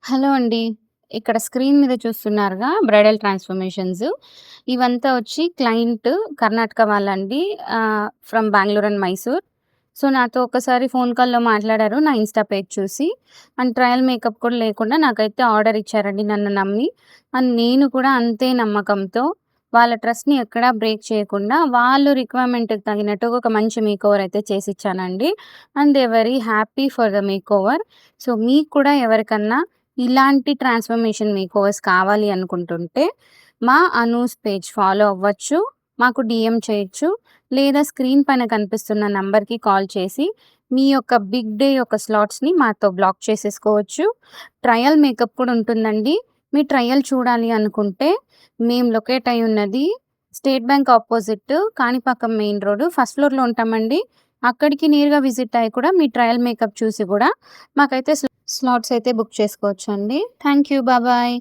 Hello అండి. ఇక్కడ screen మీద చూస్తున్నారుగా బ్రైడల్ ట్రాన్స్‌ఫర్మేషన్స్. ఇవంతా వచ్చి క్లయింట్ కర్ణాటక వాళ్ళండి. From Bengaluru and Mysore. So, నాతో ఒక్కసారి ఫోన్ కాల్‌లో మాట్లాడారు నా ఇన్‌స్టా పేజ్ చూసి. అండ్ ట్రయల్ మేకప్ కూడా లేకుండా నాకైతే ఆర్డర్ ఇచ్చారండి నన్ను నమ్మి. అండ్ నేను కూడా అంతే నమ్మకంతో వాళ్ళ ట్రస్ట్‌ని ఎక్కడా బ్రేక్ చేయకుండా వాళ్ళు రిక్వైర్మెంట్‌కి తగినట్టుగా ఒక మంచి మేకోవర్ అయితే చేసిచ్చానండి. And they very happy for the makeover. So, మీకు కూడా ఎవరికన్నా ఇలాంటి ట్రాన్స్‌ఫర్మేషన్ మేకోవర్స్ కావాలి అనుకుంటుంటే, మా అనూస్ పేజ్ ఫాలో అవ్వచ్చు. మాకు డీఎం చేయొచ్చు. లేదా స్క్రీన్ పైన కనిపిస్తున్న నంబర్‌కి కాల్ చేసి, మీ యొక్క బిగ్ డే యొక్క స్లాట్స్‌ని మాతో బ్లాక్ చేసేసుకోవచ్చు. ట్రయల్ మేకప్ కూడా ఉంటుందండి. మీ ట్రయల్ చూడాలి అనుకుంటే, మేము లొకేట్ అయ్యి ఉన్నది state bank opposite Kanipakam main road first ఫ్లోర్‌లో ఉంటామండి. అక్కడికి నేరుగా విజిట్ అయ్యి కూడా మీ ట్రయల్ మేకప్ చూసి కూడా మాకైతే స్లాట్స్ అయితే బుక్ చేసుకోవచ్చండి. Thank you. బాయ్.